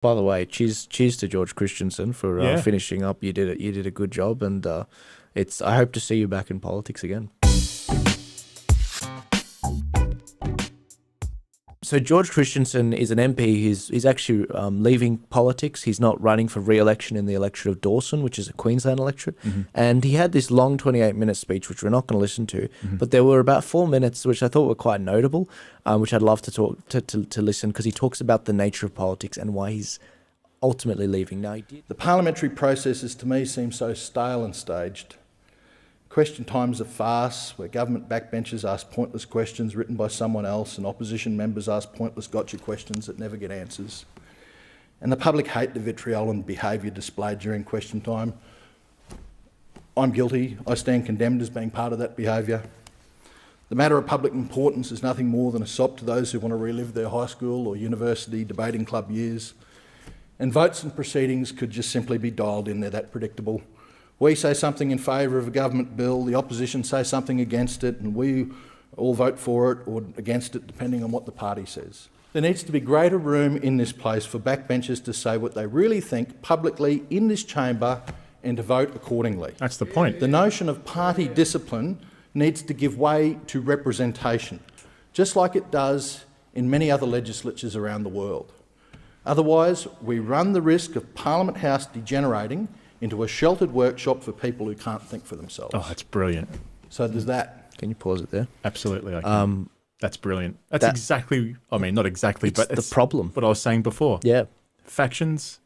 By the way, cheers to George Christensen for finishing up. You did a good job, and I hope to see you back in politics again. So George Christensen is an MP. He's actually leaving politics. He's not running for re-election in the electorate of Dawson, which is a Queensland electorate. And he had this long 28-minute speech, which we're not going to listen to. But there were about 4 minutes, which I thought were quite notable, which I'd love to listen, because he talks about the nature of politics and why he's ultimately leaving. Now, the parliamentary processes to me seem so stale and staged. Question time's a farce where government backbenchers ask pointless questions written by someone else and opposition members ask pointless gotcha questions that never get answers. And the public hate the vitriol and behaviour displayed during question time. I'm guilty. I stand condemned as being part of that behaviour. The matter of public importance is nothing more than a sop to those who want to relive their high school or university debating club years. And votes and proceedings could just simply be dialed in. They're that predictable. We say something in favour of a government bill, the opposition say something against it, and we all vote for it or against it, depending on what the party says. There needs to be greater room in this place for backbenchers to say what they really think publicly in this chamber and to vote accordingly. That's the point. The notion of party discipline needs to give way to representation, just like it does in many other legislatures around the world. Otherwise, we run the risk of Parliament House degenerating into a sheltered workshop for people who can't think for themselves. Oh, that's brilliant. So there's that. Can you pause it there? Absolutely, I can. That's brilliant. That's exactly, I mean, not exactly, but it's the problem. What I was saying before. Yeah. Factions,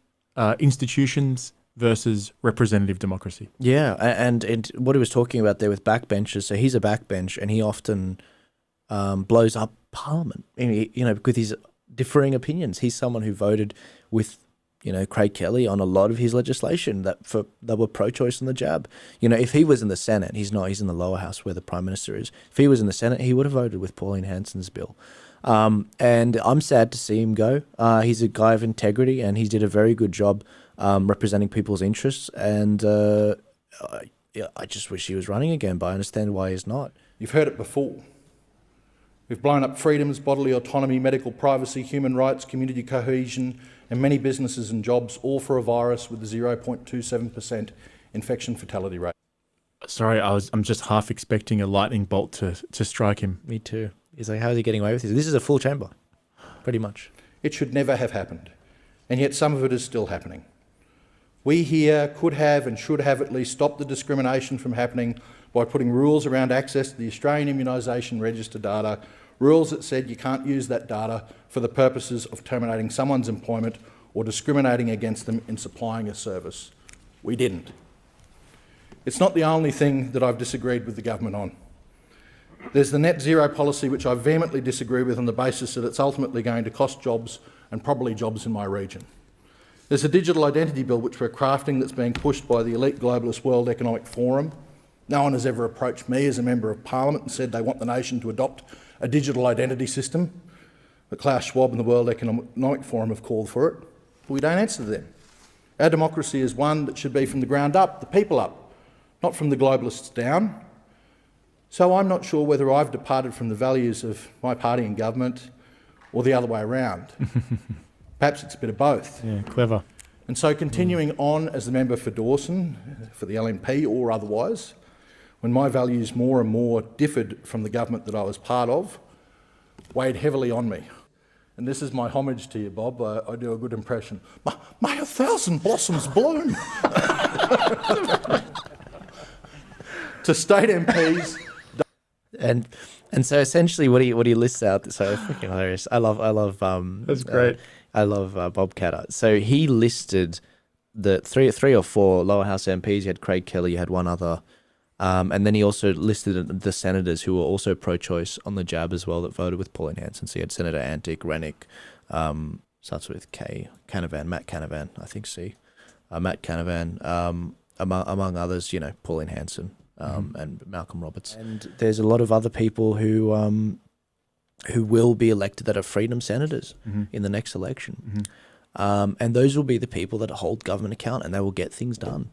institutions versus representative democracy. Yeah, and what he was talking about there with backbenchers, so he's a backbench and he often blows up Parliament, with his differing opinions. He's someone who voted with Craig Kelly on a lot of his legislation that were pro-choice on the jab. If he was in the Senate, he's not. He's in the lower house where the Prime Minister is. If he was in the Senate, he would have voted with Pauline Hanson's bill. And I'm sad to see him go. He's a guy of integrity, and he did a very good job representing people's interests. And I just wish he was running again, but I understand why he's not. You've heard it before. We've blown up freedoms, bodily autonomy, medical privacy, human rights, community cohesion, and many businesses and jobs, all for a virus with a 0.27% infection fatality rate. Sorry, I'm just half expecting a lightning bolt to strike him. Me too. He's like, how is he getting away with this? This is a full chamber, pretty much. It should never have happened, and yet some of it is still happening. We here could have and should have at least stopped the discrimination from happening by putting rules around access to the Australian Immunisation Register data, rules that said you can't use that data for the purposes of terminating someone's employment or discriminating against them in supplying a service. We didn't. It's not the only thing that I've disagreed with the government on. There's the net zero policy, which I vehemently disagree with on the basis that it's ultimately going to cost jobs and probably jobs in my region. There's a digital identity bill which we're crafting that's being pushed by the elite globalist World Economic Forum. No one has ever approached me as a Member of Parliament and said they want the nation to adopt a digital identity system. But Klaus Schwab and the World Economic Forum have called for it. But we don't answer to them. Our democracy is one that should be from the ground up, the people up, not from the globalists down. So I'm not sure whether I've departed from the values of my party in government or the other way around. Perhaps it's a bit of both. Yeah, clever. And so continuing on as the member for Dawson, for the LNP or otherwise, when my values more and more differed from the government that I was part of, weighed heavily on me. And this is my homage to you, Bob. I do a good impression. May 1,000 blossoms bloom. To state MPs. And so essentially what he lists out, so freaking hilarious. I love that's great. I love Bob Catter. So he listed the three or four lower house MPs. You had Craig Kelly, you had one other, and then he also listed the senators who were also pro-choice on the jab as well that voted with Pauline Hanson. So you had Senator Antic, Rennick, starts with K, Canavan, Matt Canavan, I think C, Matt Canavan, among others, Pauline Hanson. And Malcolm Roberts. And there's a lot of other people who will be elected that are freedom senators in the next election. And those will be the people that hold government account and they will get things done.